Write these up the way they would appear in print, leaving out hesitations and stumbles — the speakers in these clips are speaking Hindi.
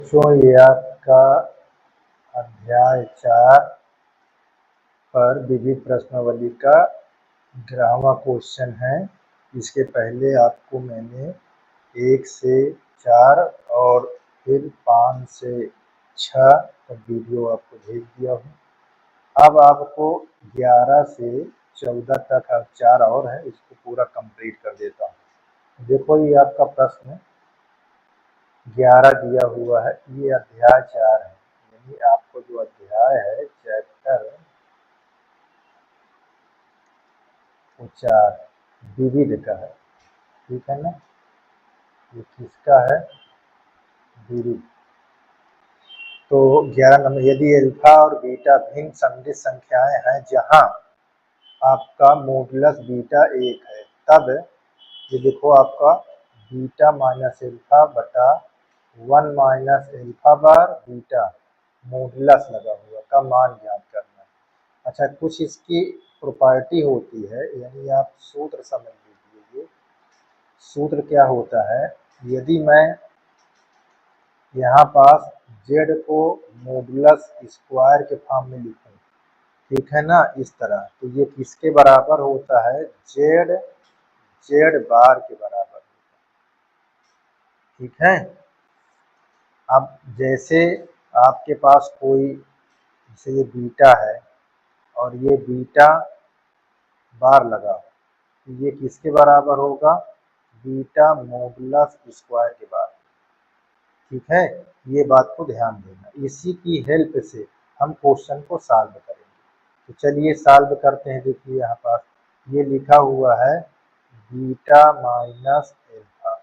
बच्चों, ये आपका अध्याय 4 पर विविध प्रश्नावली का 11वां क्वेश्चन है। इसके पहले आपको मैंने 1 से 4 और फिर 5 से 6 तक वीडियो आपको भेज दिया हूँ। अब आपको 11 से 14 तक 4 और है, इसको पूरा कंप्लीट कर देता हूँ। देखो, ये आपका प्रश्न 11 दिया हुआ है, ये अध्याय 4 है। यानी आपको जो अध्याय है चैप्टर 4 विविध का है, ठीक है ना। ये किसका है? विविध। तो 11 नंबर, यदि अल्फा और बीटा भिन्न सममित संख्याएं हैं जहां आपका मॉडुलस बीटा 1 है, तब ये देखो आपका बीटा माइनस एल्फा बटा 1 माइनस एल्फा बार बीटा मॉडुलस लगा हुआ का मान ज्ञात करना है। अच्छा, कुछ इसकी प्रॉपर्टी होती है, यानी आप सूत्र समझ लीजिए। ये सूत्र क्या होता है? यदि मैं यहाँ पास z को मॉडुलस स्क्वायर के फॉर्म में लिखूं, ठीक है ना, इस तरह, तो ये किसके बराबर होता है? z बार के बराबर, ठीक है। अब जैसे आपके पास कोई, जैसे ये बीटा है और ये बीटा बार लगा, तो ये किसके बराबर होगा? बीटा मॉडुलस स्क्वायर के बराबर, ठीक है। ये बात को ध्यान देना। इसी की हेल्प से हम क्वेश्चन को सॉल्व करेंगे। तो चलिए सॉल्व करते हैं। देखिए यहाँ पास ये लिखा हुआ है बीटा माइनस एल्फा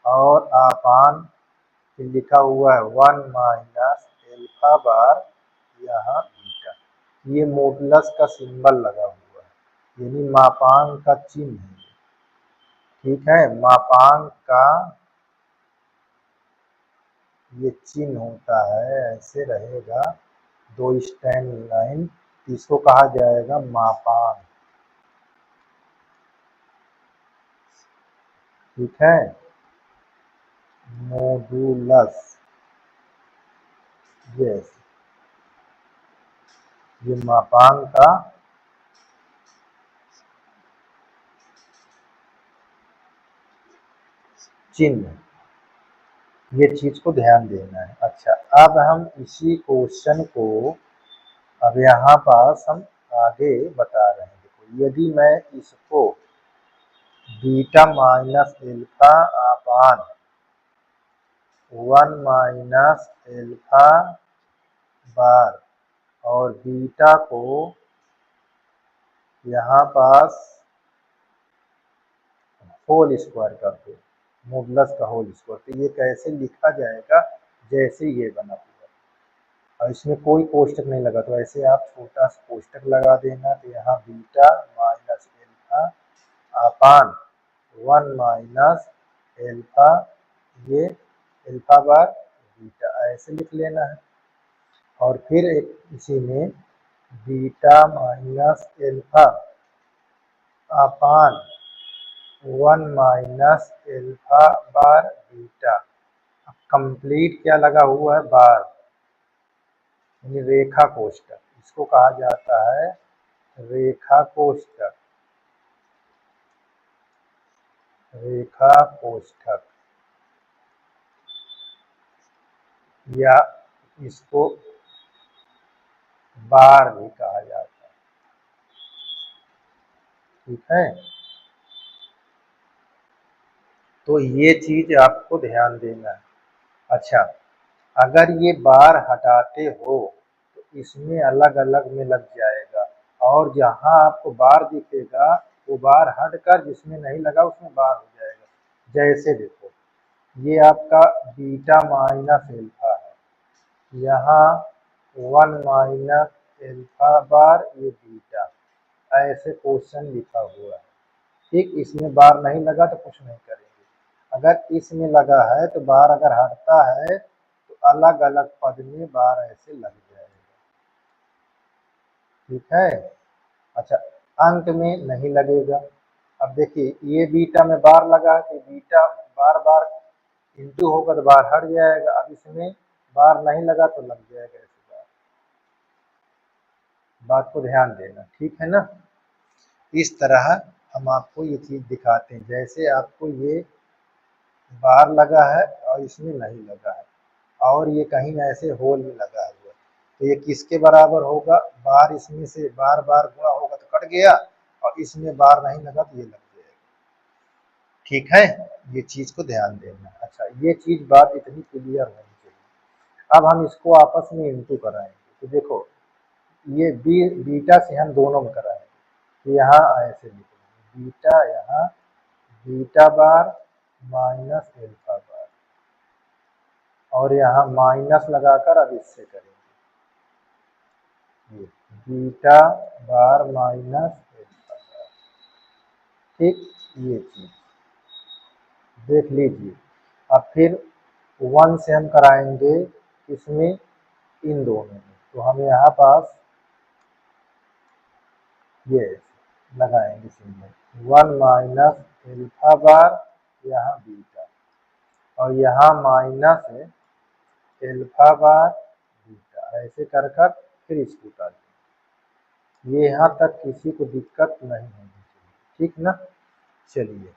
और अपान फिर लिखा हुआ है 1 माइनस एल्फा बार यहाँ बीटा। ये मॉडुलस का सिंबल लगा हुआ है, यानी मापांक का चिन्ह है, ठीक है। मापांक का ये चिन्ह होता है, ऐसे रहेगा, 2 स्टैंड लाइन, इसको कहा जाएगा मापांक, ठीक है। मॉडुलस, यस, ये मापांक का चिन्ह, ये चीज को ध्यान देना है। अच्छा, अब हम इसी क्वेश्चन को अब यहाँ पास हम आगे बता रहे हैं। देखो, यदि मैं इसको बीटा माइनस एल्फा अपान 1 माइनस एल्फा बार और बीटा को यहाँ पास होल स्क्वायर करते, मॉडुलस का होल स्क्वायर, तो ये कैसे लिखा जाएगा? जैसे ये बना हुआ और इसमें कोई कोष्टक नहीं लगा, तो ऐसे आप छोटा सा कोष्टक लगा देना। तो यहाँ बीटा माइनस एल्फा अपान 1 माइनस एल्फा, ये एल्फा बार बीटा, ऐसे लिख लेना है। और फिर एक इसी में बीटा माइनस एल्फा अपान 1 माइनस एल्फा बार बीटा। कंप्लीट क्या लगा हुआ है? बार, यानी रेखा कोष्टक, इसको कहा जाता है रेखा कोष्टक, रेखा कोष्ठक, या इसको बार भी कहा जाता है, ठीक है। तो ये चीज आपको ध्यान देना है। अच्छा, अगर ये बार हटाते हो तो इसमें अलग अलग में लग जाएगा, और जहां आपको बार दिखेगा वो बार हटकर जिसमें नहीं लगा उसमें बार हो जाएगा। जैसे देखो, ये आपका बीटा माइनस एल्फा है, यहाँ 1 माइनस एल्फा बार ये बीटा, ऐसे क्वेश्चन लिखा हुआ है, ठीक। इसमें बार नहीं लगा तो कुछ नहीं करेंगे। अगर इसमें लगा है तो बार अगर हटता है तो अलग अलग पद में बार ऐसे लग जाएगा, ठीक है। अच्छा, अंक में नहीं लगेगा। अब देखिए, ये बीटा में बार लगा है तो बीटा बार बार इंटू होगा तो बार हट जाएगा। अब इसमें बार नहीं लगा तो लग जाएगा ऐसे बार। बात को ध्यान देना, ठीक है ना। इस तरह हम आपको ये चीज़ दिखाते हैं, जैसे आपको ये बार लगा है और इसमें नहीं लगा है, और ये कहीं ऐसे होल में लगा हुआ है, तो ये किसके बराबर होगा? बार इसमें से बार बार गुणा होगा तो कट गया, और इसमें बार नहीं लगा तो ये लग जाएगा। ठीक है, ये चीज़ को ध्यान देना। अच्छा, ये चीज़ बात इतनी क्लियर होनी चाहिए। अब हम इसको आपस में इंटू कराएंगे, तो देखो ये बीटा से हम दोनों में कराएंगे, तो यहाँ ऐसे लिखेंगे बीटा, यहाँ बीटा बार माइनस एल्फा बार, और यहाँ माइनस लगाकर अब इससे करेंगे ये बीटा बार माइनस एल्फा बार। ठीक, ये चीज देख लीजिए। अब फिर 1 से हम कराएंगे इसमें, इन दोनों में, तो हम यहाँ पास ये लगाएंगे सिंबल 1 माइनस एल्फा बार, यहाँ बीटा, और यहाँ माइनस है एल्फा बार बीटा, ऐसे कर कर फिर इसको उतार दें। ये यहाँ तक किसी को दिक्कत नहीं होनी चाहिए, ठीक ना। चलिए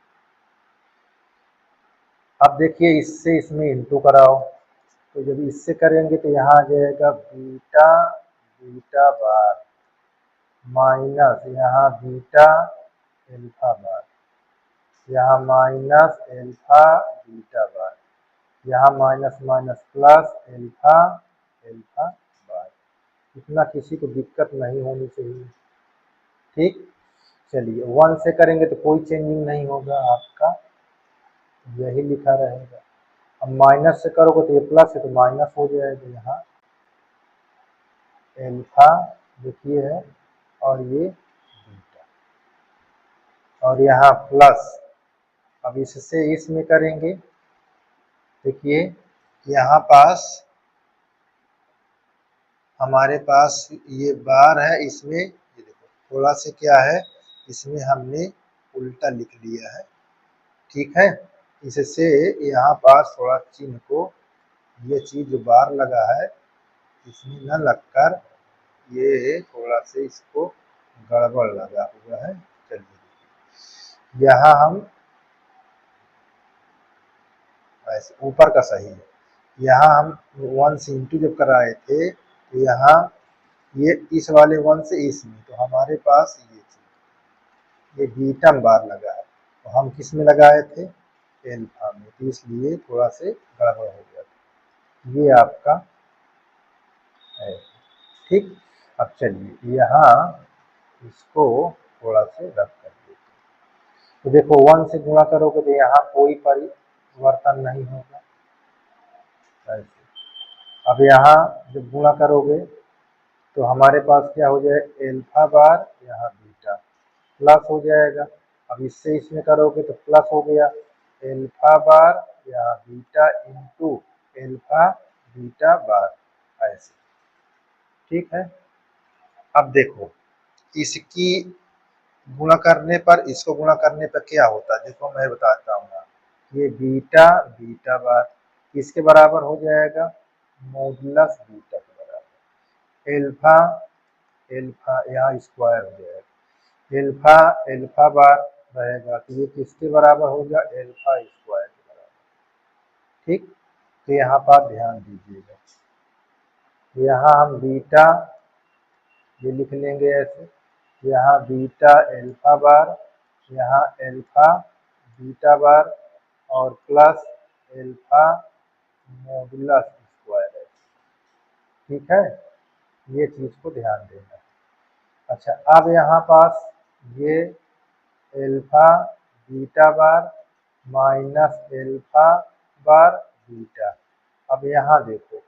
अब देखिए, इससे इसमें इंटू कराओ, तो जब इससे करेंगे तो यहाँ आ जाएगा बीटा बीटा बार माइनस यहाँ बीटा एल्फा बार, यहाँ माइनस एल्फा बीटा बार, यहाँ minus minus plus alpha alpha bar. इतना किसी को दिक्कत नहीं होनी चाहिए, ठीक। चलिए 1 से करेंगे तो कोई चेंजिंग नहीं होगा, आपका यही लिखा रहेगा। अब माइनस से करोगे तो ये प्लस है तो माइनस हो जाएगा, यहाँ एल्फा देखिए है, और ये बीटा, और यहाँ प्लस। अब इससे इसमें करेंगे, देखिए यहाँ पास हमारे पास ये बार है, इसमें ये देखो थोड़ा से क्या है, इसमें हमने उल्टा लिख लिया है, ठीक है। इससे यहाँ पास थोड़ा चिन्ह को, ये चीज़ जो बार लगा है इसमें न लगकर ये थोड़ा से इसको गड़बड़ लगा हुआ है। चलिए यहाँ हम ऐसे ऊपर का सही है, यहाँ हम 1 से इंटू जब कराए थे तो यहाँ ये इस वाले 1 से इसमें, तो हमारे पास ये चीज ये बीटा बार लगा है, तो हम किस में लगाए थे? एल्फा में, तो इसलिए थोड़ा से गड़बड़ हो गया था। ये आपका है, ठीक। अब चलिए यहाँ इसको थोड़ा से रख कर देते हैं, तो देखो 1 से गुणा करोगे तो यहाँ कोई परिवर्तन नहीं होगा ऐसे। अब यहाँ जब गुणा करोगे तो हमारे पास क्या हो जाए, एल्फा बार यहाँ बीटा प्लस हो जाएगा। अब इससे इसमें करोगे तो प्लस हो गया, एल्फा बार यहाँ बीटा इंटू एल्फा बीटा बार, ऐसे, ठीक है। अब देखो इसकी गुणा करने पर, इसको गुणा करने पर क्या होता है, देखो मैं बताता हूँ ना। ये बीटा बीटा बार किसके बराबर हो जाएगा? मॉडुलस बीटा के बराबर। एल्फा एल्फा यहाँ स्क्वायर हो जाएगा, एल्फा एल्फा बार रहेगा, तो ये किसके बराबर हो गया? एल्फा स्क्वायर के बराबर, ठीक। तो यहाँ पर ध्यान दीजिएगा, यहाँ हम बीटा ये लिख लेंगे ऐसे, यहाँ बीटा एल्फा बार, यहाँ एल्फा बीटा बार, और प्लस एल्फा मॉडुलस स्क्वायर है, ठीक है। ये चीज़ को ध्यान देना है। अच्छा, अब यहाँ पास ये alpha beta bar minus alpha बार बीटा। अब यहाँ देखो,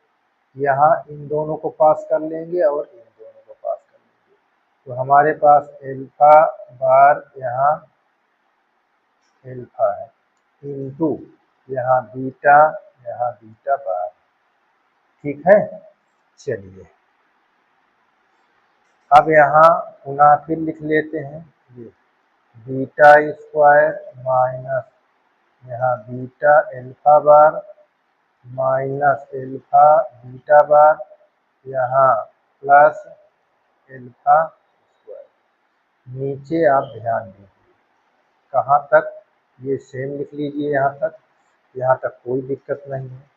यहाँ इन दोनों को पास कर लेंगे और इन दोनों को पास कर लेंगे, तो हमारे पास एल्फा बार यहाँ एल्फा है इंटू यहाँ बीटा बार, ठीक है। चलिए अब यहाँ पुनः फिर लिख लेते हैं, ये बीटा स्क्वायर माइनस यहाँ बीटा एल्फा बार माइनस एल्फा बीटा बार, यहाँ प्लस एल्फा स्क्वायर। नीचे आप ध्यान दीजिए कहाँ तक, ये सेम लिख लीजिए यहाँ तक कोई दिक्कत नहीं है।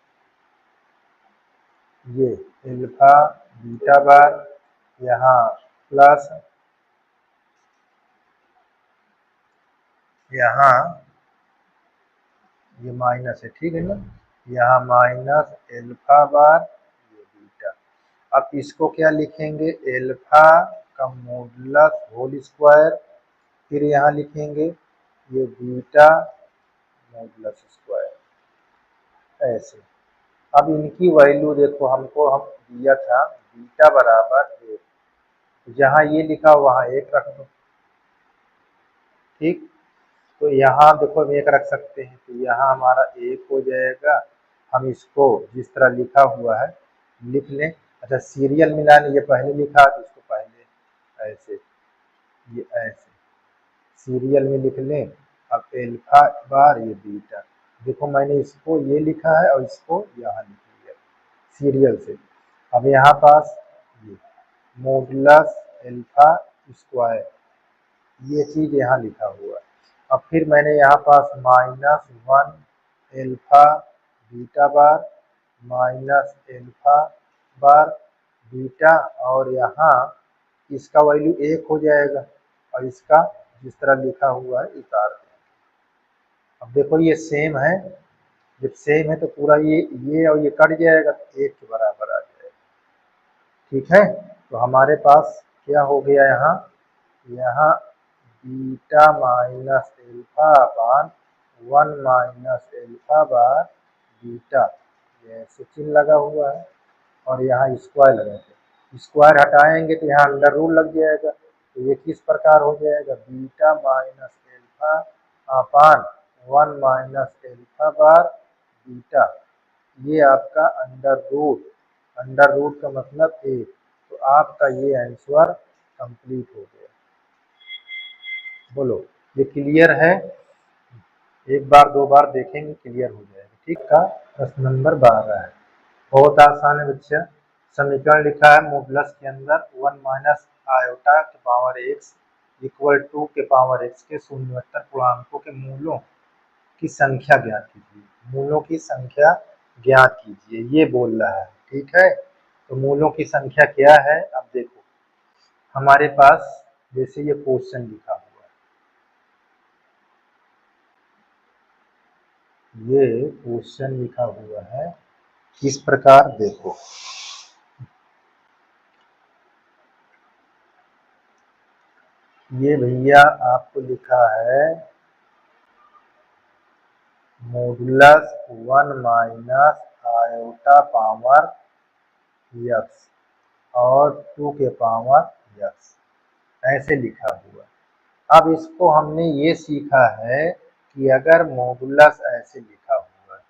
ये एल्फा बीटा बार, यहाँ प्लस, यहाँ ये माइनस है, ठीक है ना, यहाँ माइनस एल्फा बार ये बीटा। अब इसको क्या लिखेंगे, एल्फा का मॉडुलस होल स्क्वायर, फिर यहाँ लिखेंगे ये बीटा मॉडुलस स्क्वायर, ऐसे। अब इनकी वैल्यू देखो, हम दिया था बीटा बराबर 1, जहाँ ये लिखा वहाँ 1 रख दो, ठीक। तो यहाँ देखो हम 1 रख सकते हैं, तो यहाँ हमारा 1 हो जाएगा। हम इसको जिस तरह लिखा हुआ है लिख लें। अच्छा, सीरियल मिलान ये पहले लिखा तो इसको पहले ऐसे, ये ऐसे सीरियल में लिख लें। अब एल्फा बार ये बीटा, देखो मैंने इसको ये लिखा है और इसको यहाँ लिख लिया सीरियल से। अब यहाँ पास ये मॉडुलस एल्फा स्क्वायर, ये चीज़ यहाँ लिखा हुआ है। अब फिर मैंने यहाँ पास -1 alpha beta bar minus alpha बार बीटा, और यहाँ इसका वैल्यू 1 हो जाएगा और इसका जिस तरह लिखा हुआ है उतार दें। अब देखो ये सेम है, जब सेम है तो पूरा ये और ये कट जाएगा तो 1 के बराबर आ जाएगा, ठीक है। तो हमारे पास क्या हो गया, यहाँ बीटा माइनस एल्फा अपान 1 माइनस एल्फा बार बीटा, ये ऐसे चिन्ह लगा हुआ है और यहाँ स्क्वायर लगा है। स्क्वायर हटाएंगे तो यहाँ अंडर रूट लग जाएगा, तो ये किस प्रकार हो जाएगा, बीटा माइनस एल्फा अपान 1 माइनस एल्फा बार बीटा, ये आपका अंडर रूट का मतलब 1। तो आपका ये आंसर कंप्लीट हो गया। बोलो, ये क्लियर है, एक बार दो बार देखेंगे क्लियर हो जाएगा, ठीक। का प्रश्न नंबर 12 है, बहुत आसान है बच्चा। समीकरण लिखा है मॉडुलस के अंदर 1 माइनस आयोटा के पावर x इक्वल 2 के पावर x के शून्योत्तर पूर्णांकों के मूलों की संख्या ज्ञात कीजिए। मूलों की संख्या ज्ञात कीजिए, ये बोल रहा है, ठीक है। तो मूलों की संख्या क्या है, अब देखो हमारे पास जैसे ये क्वेश्चन लिखा हुआ है, ये क्वेश्चन लिखा हुआ है किस प्रकार, देखो ये भैया आपको लिखा है modulus 1 minus iota power x और 2 के पावर x, ऐसे लिखा हुआ। अब इसको हमने ये सीखा है कि अगर मॉडुलस ऐसे लिखा हुआ है,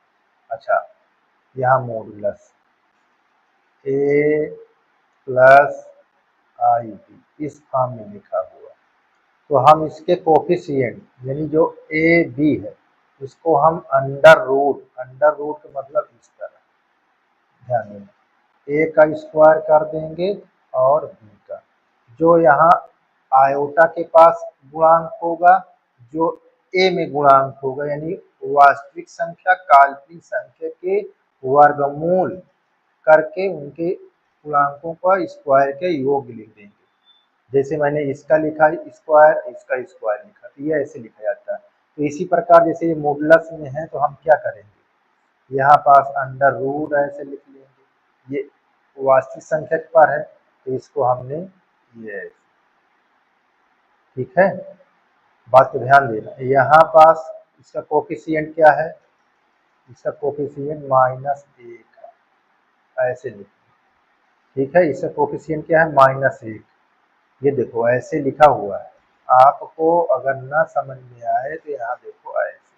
अच्छा यहाँ modulus a plus i b इस फॉर्म में लिखा हुआ, तो हम इसके कोफिशिएंट यानी जो ए बी है इसको हम अंडर रूट का मतलब इस तरह ध्यान देना, ए का स्क्वायर कर देंगे और बी का, जो यहाँ आयोटा के पास गुणांक होगा, जो ए में गुणांक होगा, यानी वास्तविक संख्या काल्पनिक संख्या के वर्गमूल करके उनके गुणांकों का स्क्वायर के योग लिख देंगे। जैसे मैंने इसका लिखा स्क्वायर, इसका स्क्वायर लिखा, तो ये ऐसे लिखा जाता है। तो इसी प्रकार जैसे ये मॉडुलस में है तो हम क्या करेंगे, यहाँ पास अंडर रूट ऐसे लिख लेंगे, ये वास्तविक संख्या पर है तो इसको हमने ये, ठीक है। बात को ध्यान देना, यहाँ पास इसका कोफिशिएंट क्या है, इसका कोफिशिएंट -1 है, ऐसे लिखें, ठीक है। इसका कोफिशिएंट क्या है, -1, ये देखो ऐसे लिखा हुआ है। आपको अगर ना समझ में आए तो यहाँ देखो ऐसे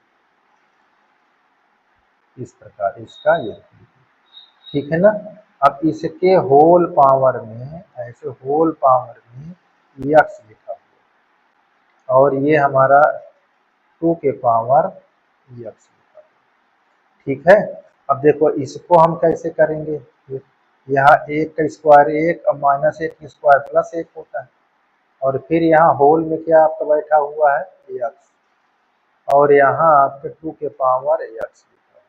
इस प्रकार इसका ये, ठीक है ना। अब इसके होल पावर में ऐसे होल पावर में x लिखा हुआ और ये हमारा 2 के पावर ये एक्स लिखा हुआ। ठीक है, अब देखो इसको हम कैसे करेंगे, यहाँ एक का स्क्वायर एक और माइनस एक का स्क्वायर प्लस एक होता है, और फिर यहाँ होल में क्या आपका बैठा हुआ है एक्स, और यहाँ आपके 2 के पावर एक्स लिखा हुआ।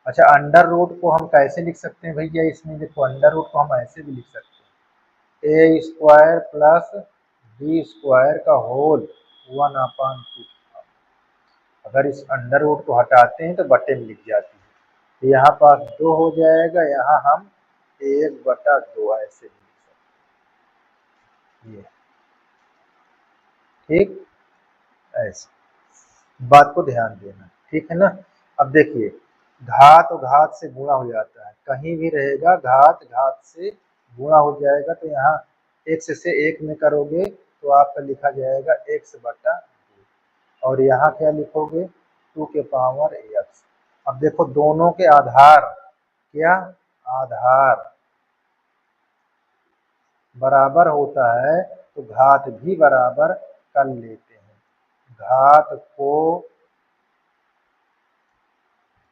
अच्छा, अंडर रूट को हम कैसे लिख सकते हैं भैया, इसमें देखो अंडर रूट को हम ऐसे भी लिख सकते हैं, ए स्क्वायर प्लस बी स्क्वायर का होल 1/2। अगर इस अंडर रूट को हटाते हैं तो बटे में लिख जाती है, तो यहाँ पास 2 हो जाएगा, यहाँ हम 1/2 ऐसे लिख सकते हैं, ये ठीक, ऐसे बात को ध्यान देना, ठीक है ना। अब देखिए घात और घात से गुणा हो जाता है, कहीं भी रहेगा घात घात से गुणा हो जाएगा, तो यहाँ x से 1 में करोगे तो आपका लिखा जाएगा x/2, और यहाँ क्या लिखोगे 2 के पावर x। अब देखो दोनों के आधार क्या, आधार बराबर होता है तो घात भी बराबर कर लेते हैं, घात को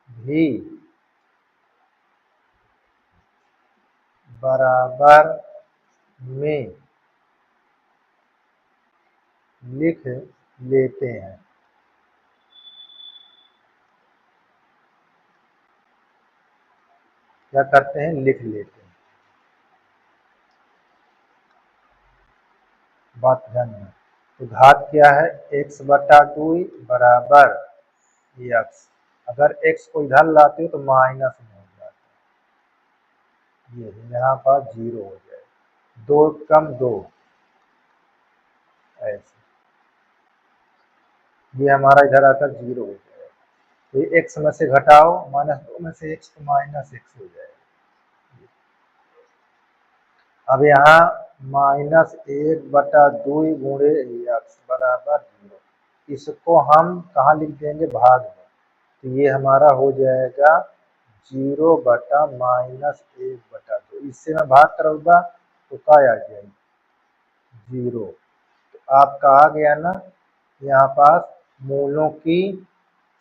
भी बराबर में लिख लेते हैं। क्या करते हैं, लिख लेते हैं, बात ध्यान में। तो घात क्या है, x/2 बराबर x, अगर x को इधर लाते हो तो माइनस में हो जाता है, ये यहाँ पर 0 हो जाए, 2 कम 2 ऐसे, ये हमारा इधर आकर 0 हो जाएगा, तो ये x में से घटाओ, -2 में से x तो -x हो जाएगा। अब यहाँ -1/2 गुणे x बराबर 0, इसको हम कहाँ लिख देंगे, भाग में, तो ये हमारा हो जाएगा 0/-1/2, इससे मैं भाग करूँगा तो क्या आ जाएगी 0, तो आपका आ गया ना। यहाँ पास मूलों की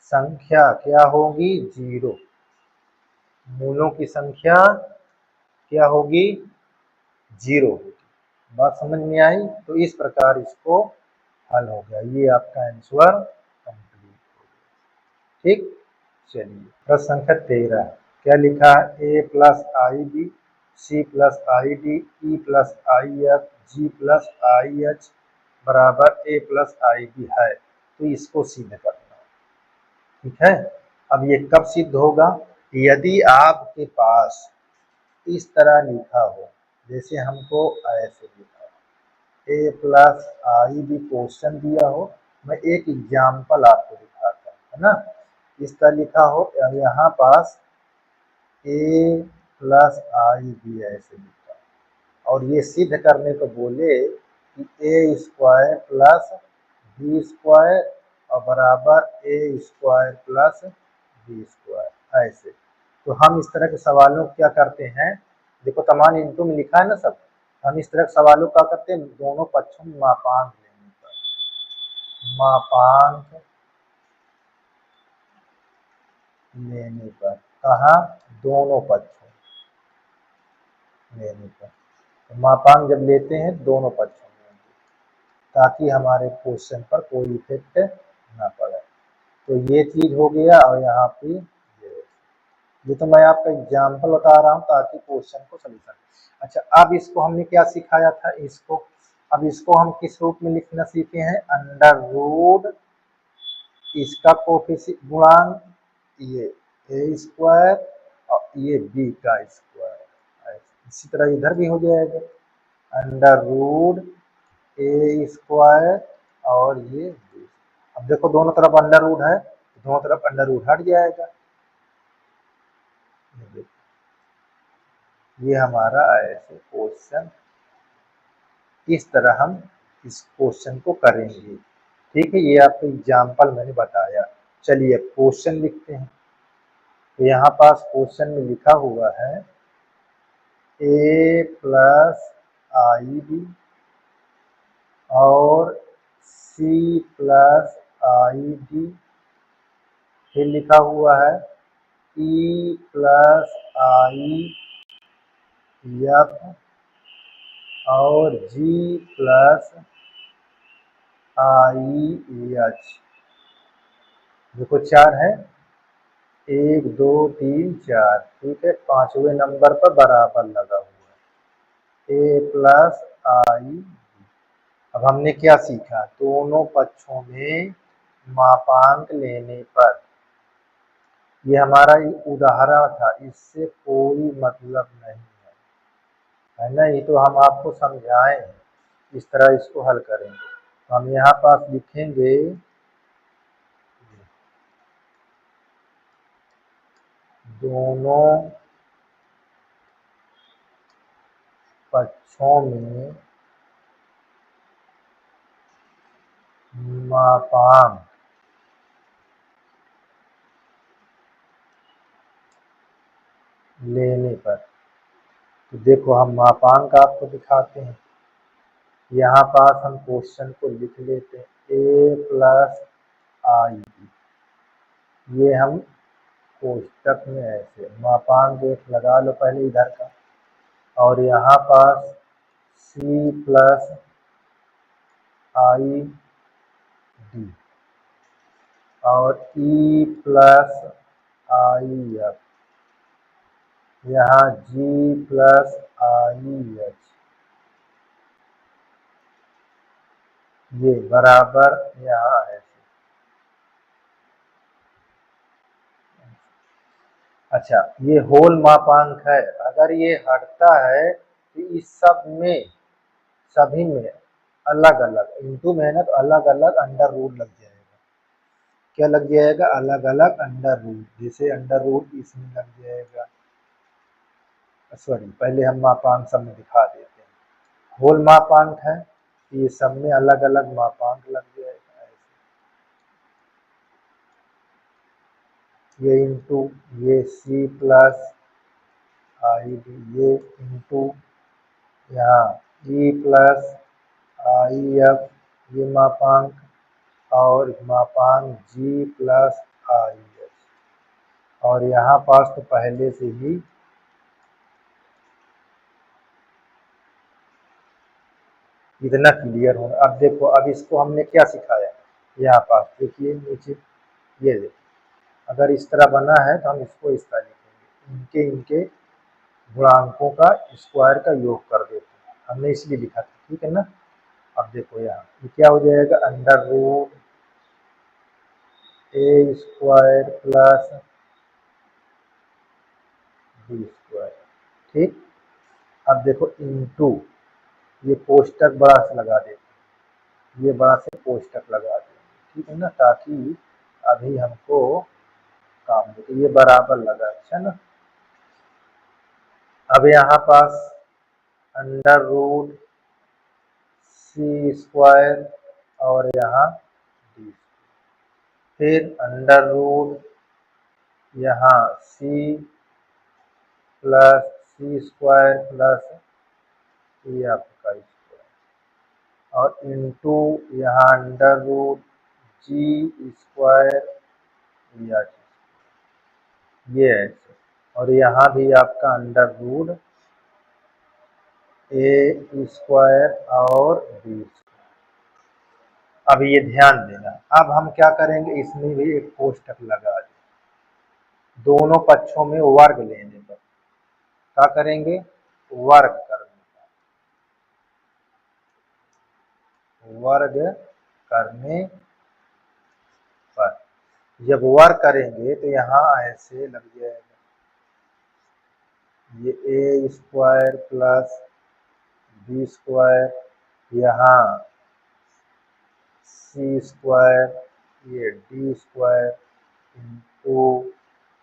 संख्या क्या होगी 0, मूलों की संख्या क्या होगी 0 होगी। बात समझ में आई, तो इस प्रकार इसको हल हो गया, ये आपका आंसर कंप्लीट हो गया। ठीक, चलिए प्रश्न संख्या 13, क्या लिखा है, A plus i B C plus i D E plus i F G plus i H बराबर ए प्लस आई बी है, तो इसको सिद्ध करना, ठीक है। अब ये कब सिद्ध होगा, यदि आपके पास इस तरह लिखा हो, जैसे हमको ऐसे लिखा हो, ए प्लस आई बी क्वेश्चन दिया हो, मैं एक एग्जाम्पल आपको दिखाता हूँ, है ना, इस तरह लिखा हो, यहाँ पास ए प्लस आई बी ऐसे लिखा, और ये सिद्ध करने को बोले कि ए स्क्वायर प्लस बी स्क्वायर और बराबर ए स्क्वायर प्लस बी स्क्वायर ऐसे, तो हम इस तरह के सवालों को क्या करते हैं, देखो तमाम इनटू में लिखा है ना सब, हम इस तरह के सवालों का करते हैं, दोनों पक्षों में मापांक लेने पर, मापांक लेने पर, कहाँ, दोनों पक्षों लेने पर, तो मापांक जब लेते हैं दोनों पक्षों में, ताकि हमारे क्वेश्चन पर कोई इफेक्ट ना पड़े, तो ये चीज हो गया, और यहाँ पे ये तो मैं आपका एग्जाम्पल बता रहा हूँ ताकि क्वेश्चन को समझ सकें। अच्छा, अब इसको हमने क्या सिखाया था, इसको, अब इसको हम किस रूप में लिखना सीखे हैं, अंडर रूट इसका कोफिशिएंट गुणांक, ये ए स्क्वायर और ये बी का स्क्वायर, इसी तरह इधर भी हो जाएगा, अंडर रूट ए स्क्वायर और ये बी। अब देखो दोनों तरफ अंडर रूट है, दोनों तरफ अंडर रूट हट जाएगा, ये हमारा ऐसे क्वेश्चन, इस तरह हम इस क्वेश्चन को करेंगे, ठीक है, ये आपको एग्जाम्पल मैंने बताया। चलिए क्वेश्चन लिखते हैं, तो यहाँ पास क्वेश्चन में लिखा हुआ है ए प्लस आई बी और सी प्लस आई डी फिर लिखा हुआ है ई प्लस आई एफ और जी प्लस आई एच। देखो 4 है, 1 2 3 4, ठीक है। 5वें नंबर पर बराबर लगा हुआ है ए प्लस आई। अब हमने क्या सीखा, दोनों पक्षों में मापांक लेने पर। ये हमारा उदाहरण था, इससे कोई मतलब नहीं है ना। ये तो हम आपको समझाएं इस तरह इसको हल करेंगे। तो हम यहाँ पास लिखेंगे दोनों पक्षों में मापांक लेने पर। तो देखो हम मापांक आपको दिखाते हैं। यहाँ पास हम क्वेश्चन को लिख लेते हैं ए प्लस आई, ये हम कोष्टक में ऐसे मापांक एक लगा लो पहले इधर का, और यहाँ पास सी प्लस आई डी और ई प्लस आई एफ, यहाँ जी प्लस आई एच, ये बराबर यहाँ है। अच्छा, ये होल मापांक है। अगर ये हटता है तो इस सब में सभी में अलग अलग इंटू में है ना, तो अलग अलग अंडर रूट लग जाएगा। क्या लग जाएगा, अलग अलग अंडर रूट। जैसे अंडर रूट इसमें लग जाएगा, सॉरी पहले हम मापांक सब में दिखा देते हैं। होल मापांक है, ये सब में अलग अलग मापांक लग जाएगा ऐसे। ये इंटू ये सी प्लस आई डी, ये इंटू यहाँ ई प्लस आई एफ, ये मापांक, और मापांक जी प्लस आई एच। और यहाँ पास तो पहले से ही इतना क्लियर होगा। अब देखो, अब इसको हमने क्या सिखाया, यहाँ पास देखिए नीचे, ये देखो अगर इस तरह बना है तो हम इसको इस तरह लिखेंगे, इनके इनके गुणांकों का स्क्वायर का योग कर देते हैं, हमने इसलिए लिखा था, ठीक है ना। अब देखो यहाँ ये क्या हो जाएगा, अंडर रूट ए स्क्वायर प्लस बी स्क्वायर, ठीक। अब देखो इंटू ये कोष्टक बड़ा से लगा देते हैं, ये बड़ा से कोष्टक लगा देंगे, ठीक है ना, ताकि अभी हमको काम दे। तो ये बराबर लगा, अच्छा ना। अब यहाँ पास अंडर रूट सी स्क्वायर और यहाँ डी, फिर अंडर रूट यहाँ सी प्लस सी स्क्वायर प्लस ए आपका स्क्वायर, और इंटू यहाँ अंडर रूट जी स्क्वायर या ये ऐसे, और यहाँ भी आपका अंडर रूट ए स्क्वायर और बी स्क्वायर। अब ये ध्यान देना, अब हम क्या करेंगे, इसमें भी एक कोष्टक लगा दें, दोनों पक्षों में वर्ग लेने पर। क्या करेंगे, वर्ग करने पर, वर्ग करने पर। जब वर्ग करेंगे तो यहाँ ऐसे लग जाएगा, ये ए स्क्वायर प्लस बी स्क्वायर, यहाँ सी स्क्वायर, ये डी स्क्वायर इंटू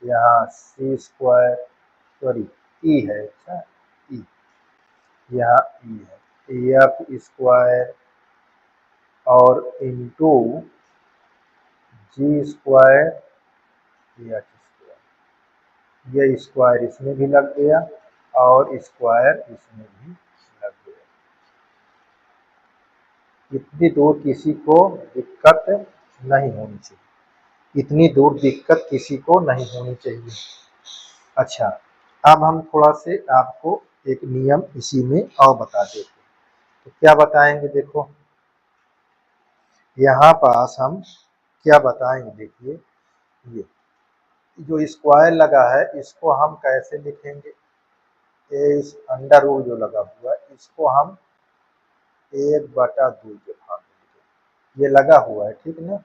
यहाँ सी स्क्वायर, सॉरी ई है, अच्छा ई, यहाँ ई है एफ स्क्वायर और इंटू जी स्क्वायर एच स्क्वायर। ये स्क्वायर इसमें भी लग गया और स्क्वायर इसमें भी लग गया। इतनी दूर किसी को दिक्कत नहीं होनी चाहिए। इतनी दूर दिक्कत किसी को नहीं होनी चाहिए। अच्छा, अब हम थोड़ा से आपको एक नियम इसी में और बता देते हैं। तो क्या बताएंगे, देखो यहाँ पास हम क्या बताएंगे, देखिए ये जो स्क्वायर लगा है इसको हम कैसे लिखेंगे, इस अंडर रूट जो लगा हुआ है इसको हम 1/2 के भाग में, ये लगा हुआ है, ठीक ना।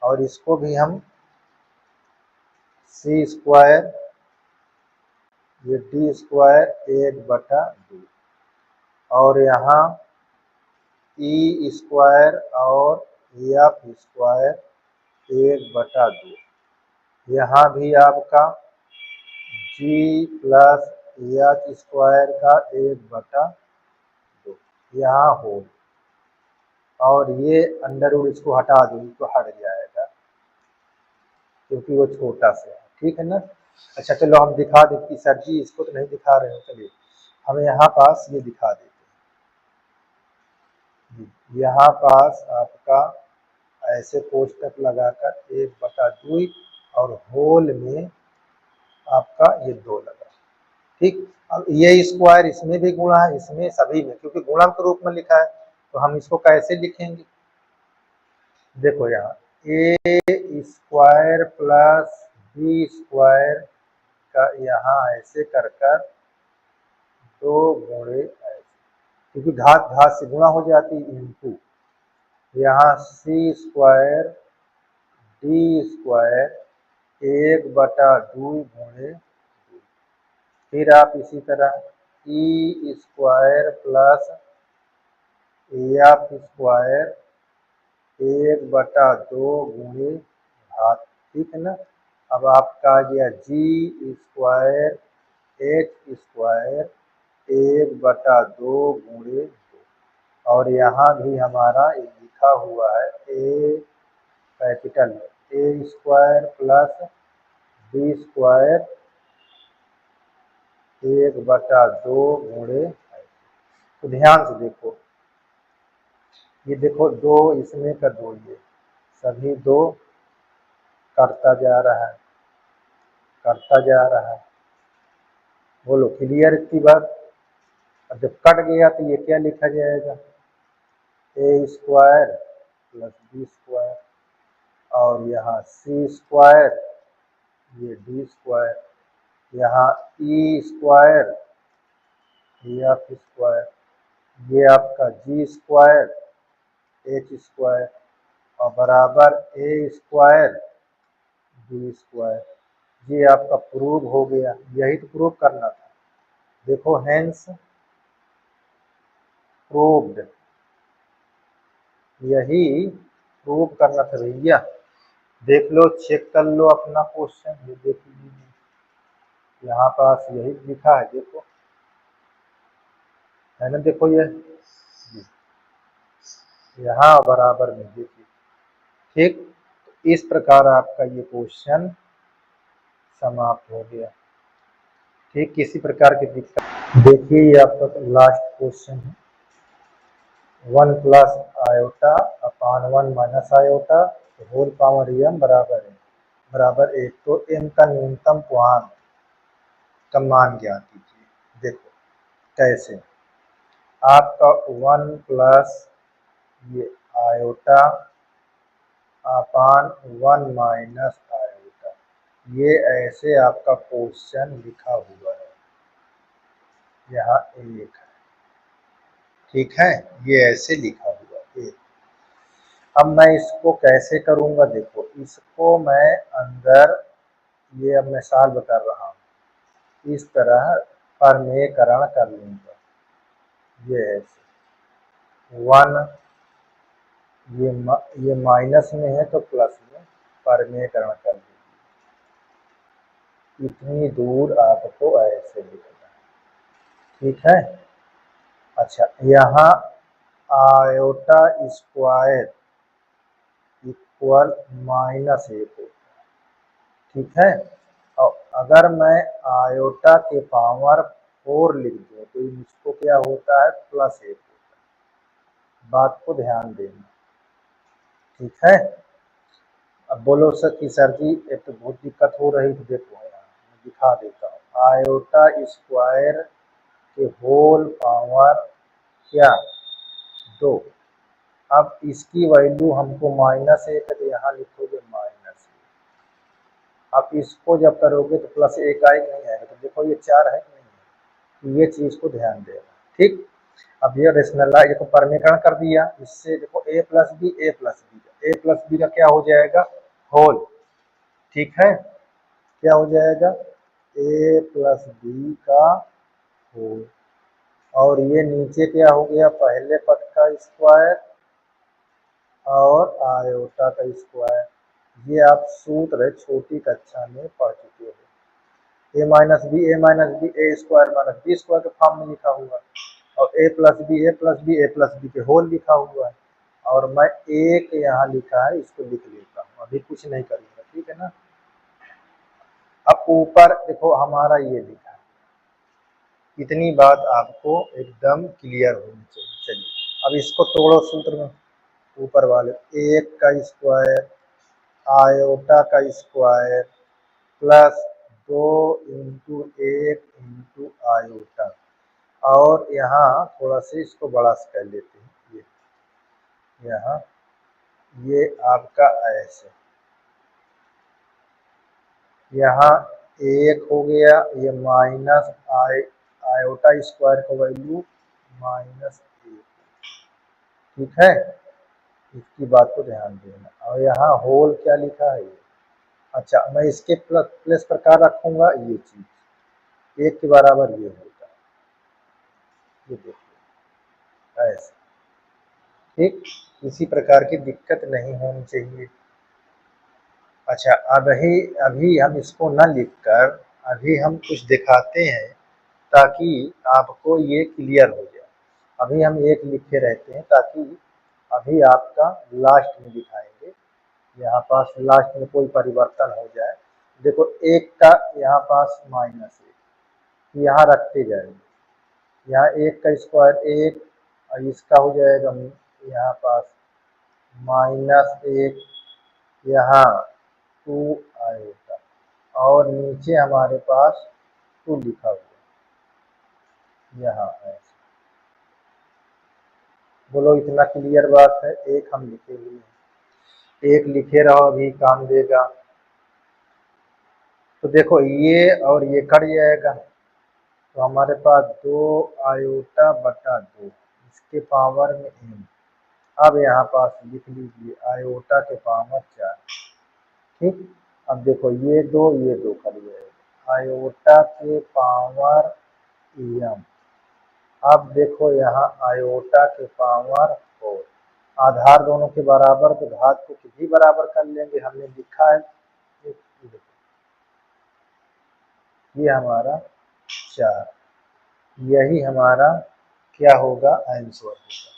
और इसको भी हम सी स्क्वायर, ये डी स्क्वायर 1/2, और यहाँ ई स्क्वायर और एफ स्क्वायर 1/2, यहाँ भी आपका जी प्लस एच स्क्वायर का 1/2, यहाँ हो, और ये अंडर रूट इसको हटा दो, इसको हट जाएगा क्योंकि वो छोटा सा है, ठीक है ना। अच्छा चलो हम दिखा देते कि सर जी इसको तो नहीं दिखा रहे हो, चलिए हम यहाँ पास ये दिखा देते हैं। यहाँ पास आपका ऐसे कोष्टक लगाकर 1/2 और होल में आपका ये 2 लगा, ठीक। अब ये स्क्वायर इसमें भी गुणा है, इसमें सभी में, क्योंकि गुणा के रूप में लिखा है, तो हम इसको कैसे लिखेंगे, देखो यहाँ ए स्क्वायर प्लस बी स्क्वायर का यहाँ ऐसे कर कर 2 गुणे ऐसे, क्योंकि घात घात से गुणा हो जाती है, इनटू यहाँ सी स्क्वायर डी स्क्वायर 1/2 गुणे 2, फिर आप इसी तरह E square plus F square 1/2 गुणे घात, ठीक है ना। अब आपका आ गया जी स्क्वायर एच स्क्वायर 1/2 गुणे 2, और यहाँ भी हमारा लिखा हुआ है ए कैपिटल में ए स्क्वायर प्लस बी स्क्वायर 1/2 गुणे, तो ध्यान से देखो, ये देखो 2 इसमें का 2, ये सभी 2 करता जा रहा है, करता जा रहा है, बोलो क्लियर इतनी बात। अब जब कट गया तो ये क्या लिखा जाएगा, ए स्क्वायर प्लस बी स्क्वायर, और यहाँ सी स्क्वायर, ये डी स्क्वायर, यहाँ ई स्क्वायर एफ स्क्वायर, ये आपका जी स्क्वायर एच स्क्वायर, और बराबर ए स्क्वायर बी स्क्वायर। ये आपका प्रूव हो गया, यही तो प्रूव करना था, देखो हेंस प्रूव्ड, यही प्रूव करना था भैया। देख लो, चेक कर लो अपना क्वेश्चन, ये देख लीजिए यहाँ पास यही लिखा है, देखो है ना, देखो ये यहाँ बराबर में देखिए, ठीक। तो इस प्रकार आपका ये क्वेश्चन समाप्त हो गया, ठीक। किसी प्रकार की दिक्कत, देखिए ये आपका लास्ट क्वेश्चन है, 1 plus iota upon 1 minus iota whole power m बराबर है, बराबर 1, तो एम का न्यूनतम पूर्णांक का मान ज्ञात कीजिए। देखो कैसे, आपका 1 प्लस ये आयोटा अपान 1 माइनस आयोटा, ये ऐसे आपका क्वेश्चन लिखा हुआ है, यहाँ 1 है, ठीक है, ये ऐसे लिखा हुआ है 1। अब मैं इसको कैसे करूँगा, देखो इसको मैं अंदर, ये अब मैं सॉल्व कर रहा हूँ, इस तरह परमेयकरण कर लूँगा, ये ऐसे 1, ये माइनस में है तो प्लस में परमेयकरण कर दीजिए, इतनी दूर आपको ऐसे लिखना है, ठीक है। अच्छा, यहाँ आयोटा स्क्वायर इक्वल -1 होता है, ठीक है। और अगर मैं आयोटा के पावर 4 लिख दूँ तो इसको क्या होता है, +1 होता है, बात को ध्यान देना, ठीक है। अब बोलो सर कि सर जी ये तो बहुत दिक्कत हो रही, तो देखो यहाँ मैं दिखा देता हूँ। आयोटा स्क्वायर के होल पावर क्या 2। अब इसकी वैल्यू हमको -1 है, तो यहाँ लिखोगे -1। आप इसको जब करोगे तो +1 आएगा नहीं आएगा, तो देखो ये 4 है कि नहीं है, तो ये चीज़ को ध्यान देना। ठीक, अब ये रेशनलाइज देखो परमीकरण कर दिया, इससे देखो a प्लस बी का क्या हो जाएगा होल। ठीक है, क्या हो जाएगा a प्लस बी का होल, और ये नीचे क्या हो गया पहले पद का स्क्वायर और आयोटा का स्क्वायर। ये आप सूत्र छोटी कक्षा में पढ़ चुके हो। a minus b a square minus b square के फॉर्म में लिखा हुआ है, और ए प्लस बी के होल लिखा हुआ है, और मैं एक यहाँ लिखा है इसको लिख लेता हूँ, अभी कुछ नहीं करूँगा। ठीक है ना। अब ऊपर देखो हमारा ये लिखा है, इतनी बात आपको एकदम क्लियर होनी चाहिए। चलिए अब इसको तोड़ो सूत्र में, ऊपर वाले 1 का स्क्वायर आयोटा का square plus 2 into 1 into iota, और यहाँ थोड़ा सा इसको बड़ा कर लेते हैं। ये यहाँ ये आपका ऐसे यहाँ 1 हो गया, ये माइनस आयोटा स्क्वायर का वैल्यू -1। ठीक है, इसकी बात को ध्यान देना। और यहाँ होल क्या लिखा है ये, अच्छा मैं इसके प्लस प्रकार रखूंगा, ये चीज 1 के बराबर ये होगा, ये देखिए ऐसे। ठीक, इसी प्रकार की दिक्कत नहीं होनी चाहिए। अच्छा अभी हम इसको न लिखकर अभी हम कुछ दिखाते हैं ताकि आपको ये क्लियर हो जाए। अभी हम एक लिखे रहते हैं ताकि अभी आपका लास्ट में दिखाएंगे, यहाँ पास लास्ट में कोई परिवर्तन हो जाए। देखो 1 का यहाँ पास -1 यहाँ रखते जाएंगे, यहाँ 1 का स्क्वायर 1 और इसका हो जाएगा यहाँ पास -1, यहाँ 2 आएगा, और नीचे हमारे पास 2 लिखा हुआ यहाँ है। बोलो इतना क्लियर बात है। एक हम लिखे हुए हैं, एक लिखे रहो अभी काम देगा। तो देखो ये और ये कट जाएगा, तो हमारे पास 2 आयोटा बटा 2 इसके पावर में m। अब यहाँ पास लिख लीजिए आयोटा के पावर 4। ठीक, अब देखो ये दो कट जाएगा, आयोटा के पावर m। अब देखो यहाँ आयोटा के पावर 4, आधार दोनों के बराबर तो घात को भी बराबर कर लेंगे, हमने लिखा है ये हमारा 4, यही हमारा क्या होगा आंसर होगा,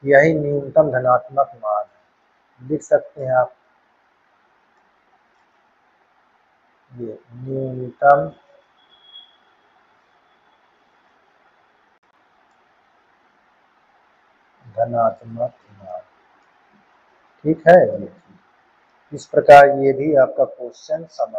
यही न्यूनतम धनात्मक मान है। लिख सकते हैं आप ये न्यूनतम धनात्मक मान। ठीक है, इस प्रकार ये भी आपका क्वेश्चन समाप्त।